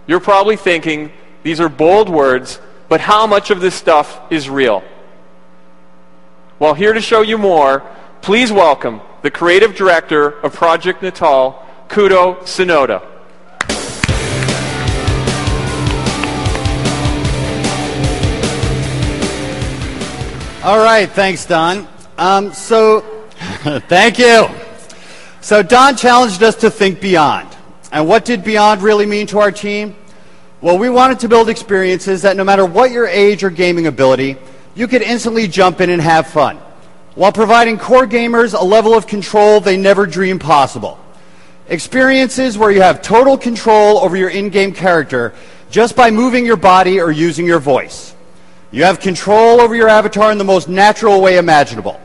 You're probably thinking, these are bold words, but how much of this stuff is real? Well, here to show you more, please welcome the creative director of Project Natal, Kudo Sonoda. All right, thanks, Don. Thank you. So Don challenged us to think beyond. And what did beyond really mean to our team? Well, we wanted to build experiences that no matter what your age or gaming ability, you could instantly jump in and have fun, while providing core gamers a level of control they never dreamed possible. Experiences where you have total control over your in-game character just by moving your body or using your voice. You have control over your avatar in the most natural way imaginable.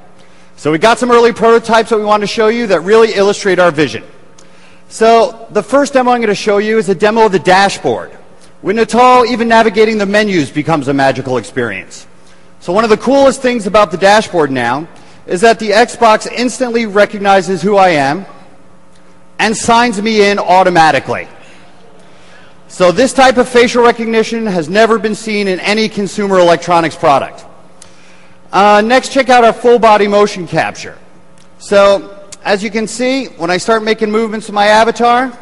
So we got some early prototypes that we want to show you that really illustrate our vision. So the first demo I'm going to show you is a demo of the dashboard. With Natal, even navigating the menus becomes a magical experience. So one of the coolest things about the dashboard now is that the Xbox instantly recognizes who I am and signs me in automatically. So this type of facial recognition has never been seen in any consumer electronics product. Next, check out our full body motion capture. So as you can see, when I start making movements with my avatar,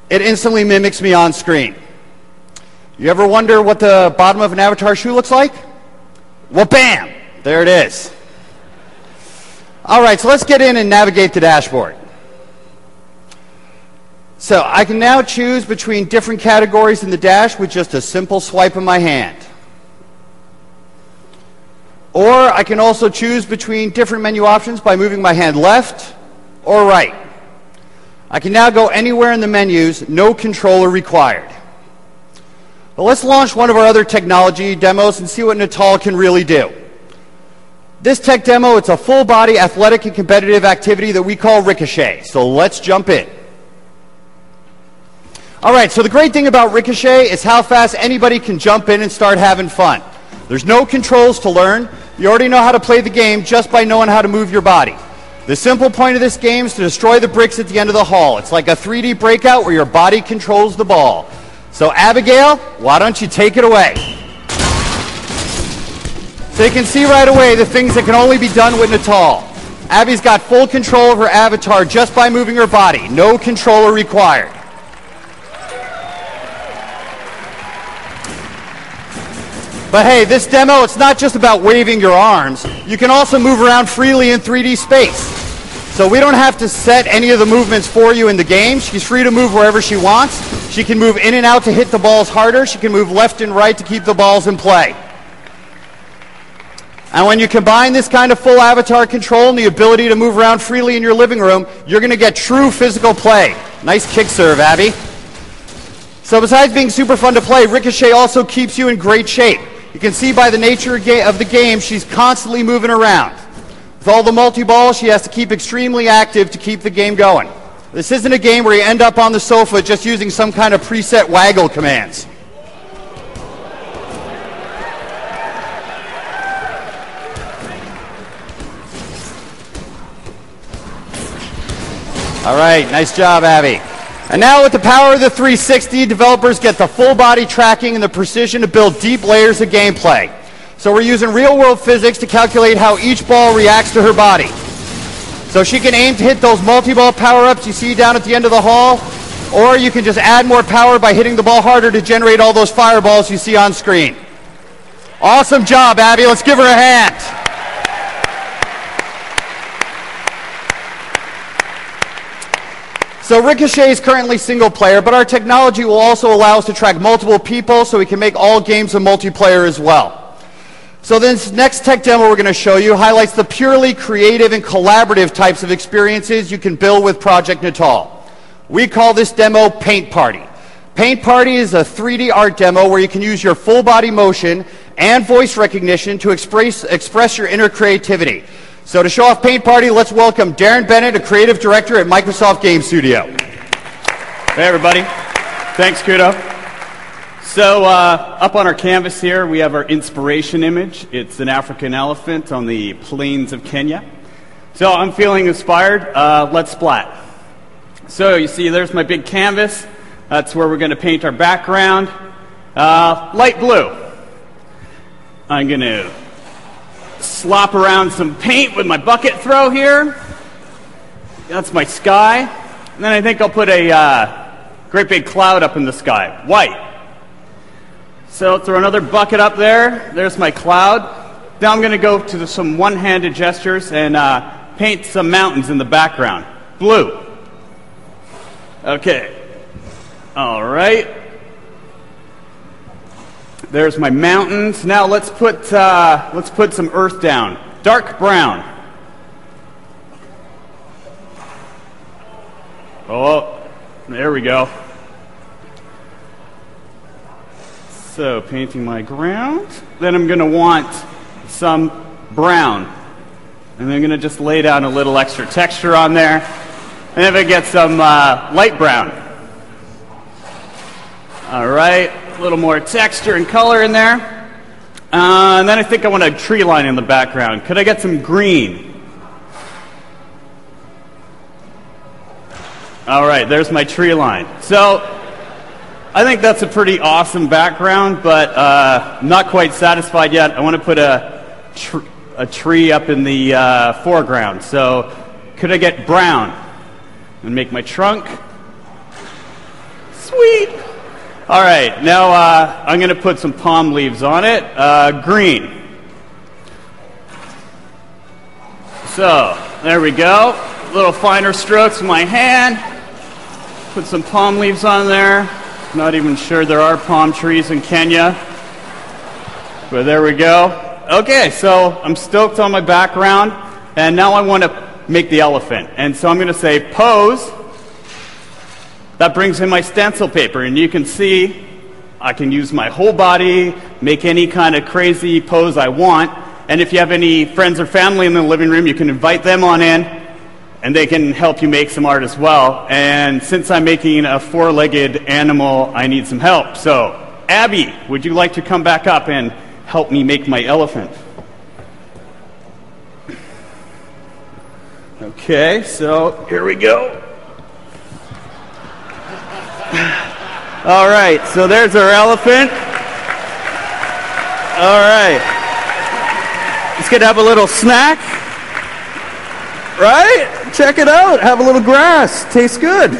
it instantly mimics me on screen. You ever wonder what the bottom of an avatar shoe looks like? Well, bam! There it is. All right, so let's get in and navigate the dashboard. So I can now choose between different categories in the dash with just a simple swipe of my hand. Or I can also choose between different menu options by moving my hand left or right. I can now go anywhere in the menus, no controller required. Well, let's launch one of our other technology demos and see what Natal can really do. This tech demo, it's a full-body athletic and competitive activity that we call Ricochet. So let's jump in. All right, so the great thing about Ricochet is how fast anybody can jump in and start having fun. There's no controls to learn. You already know how to play the game just by knowing how to move your body. The simple point of this game is to destroy the bricks at the end of the hall. It's like a 3D breakout where your body controls the ball. So Abigail, why don't you take it away? So you can see right away the things that can only be done with Natal. Abby's got full control of her avatar just by moving her body. No controller required. But hey, this demo, it's not just about waving your arms. You can also move around freely in 3D space. So we don't have to set any of the movements for you in the game. She's free to move wherever she wants. She can move in and out to hit the balls harder. She can move left and right to keep the balls in play. And when you combine this kind of full avatar control and the ability to move around freely in your living room, you're going to get true physical play. Nice kick serve, Abby. So besides being super fun to play, Ricochet also keeps you in great shape. You can see by the nature of the game, she's constantly moving around. With all the multi-balls, she has to keep extremely active to keep the game going. This isn't a game where you end up on the sofa just using some kind of preset waggle commands. All right, nice job, Abby. And now with the power of the 360, developers get the full body tracking and the precision to build deep layers of gameplay. So we're using real-world physics to calculate how each ball reacts to her body. So she can aim to hit those multi-ball power-ups you see down at the end of the hall, or you can just add more power by hitting the ball harder to generate all those fireballs you see on screen. Awesome job, Abby. Let's give her a hand. So Ricochet is currently single player, but our technology will also allow us to track multiple people so we can make all games a multiplayer as well. So this next tech demo we're going to show you highlights the purely creative and collaborative types of experiences you can build with Project Natal. We call this demo Paint Party. Paint Party is a 3D art demo where you can use your full body motion and voice recognition to express your inner creativity. So to show off Paint Party, let's welcome Darren Bennett, a creative director at Microsoft Game Studio. Hey everybody, thanks Kudo. So up on our canvas here we have our inspiration image. It's an African elephant on the plains of Kenya. So I'm feeling inspired, let's splat. So you see there's my big canvas. That's where we're going to paint our background. Light blue. I'm going to slop around some paint with my bucket throw here. That's my sky. And then I think I'll put a great big cloud up in the sky. White. So throw another bucket up there. There's my cloud. Now I'm going to go to some one-handed gestures and paint some mountains in the background. Blue. Okay. All right. There's my mountains. Now let's put some earth down. Dark brown. Oh, there we go. So painting my ground. Then I'm going to want some brown. And I'm going to just lay down a little extra texture on there. And then I get some light brown. All right, a little more texture and color in there. And then I think I want a tree line in the background. Could I get some green? All right, there's my tree line. So I think that's a pretty awesome background, but I'm not quite satisfied yet. I want to put a tree up in the foreground. So could I get brown and make my trunk? Sweet. All right, now I'm going to put some palm leaves on it. Green. So there we go. A little finer strokes with my hand. Put some palm leaves on there. Not even sure there are palm trees in Kenya. But there we go. Okay, so I'm stoked on my background. And now I want to make the elephant. And so I'm going to say pose. That brings in my stencil paper. And you can see I can use my whole body, make any kind of crazy pose I want. And if you have any friends or family in the living room, you can invite them on in. And they can help you make some art as well. And since I'm making a four-legged animal, I need some help. So, Abby, would you like to come back up and help me make my elephant? Okay, so here we go. All right, so there's our elephant. All right. Let's get to have a little snack. Right? Check it out. Have a little grass. Tastes good.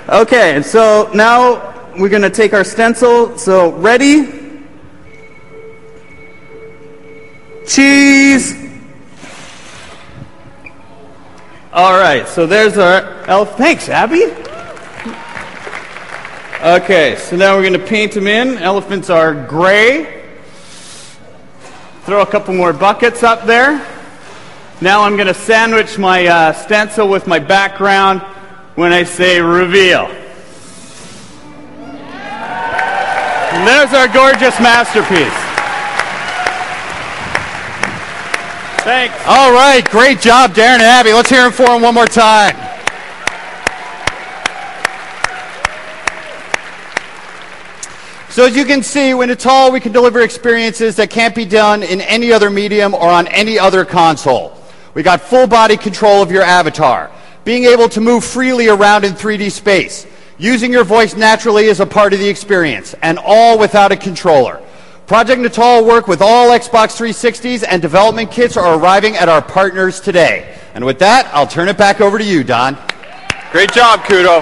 Okay, and so now we're going to take our stencil. So, ready? Cheese. All right, so there's our elephant. Thanks, Abby. Okay, so now we're going to paint them in. Elephants are gray. Throw a couple more buckets up there. Now I'm going to sandwich my stencil with my background when I say reveal. And there's our gorgeous masterpiece. Thanks. All right, great job, Darren and Abby. Let's hear them for them one more time. So as you can see, with Natal, we can deliver experiences that can't be done in any other medium or on any other console. We got full body control of your avatar, being able to move freely around in 3D space, using your voice naturally as a part of the experience, and all without a controller. Project Natal will work with all Xbox 360s, and development kits are arriving at our partners today. And with that, I'll turn it back over to you, Don. Great job, Kudo.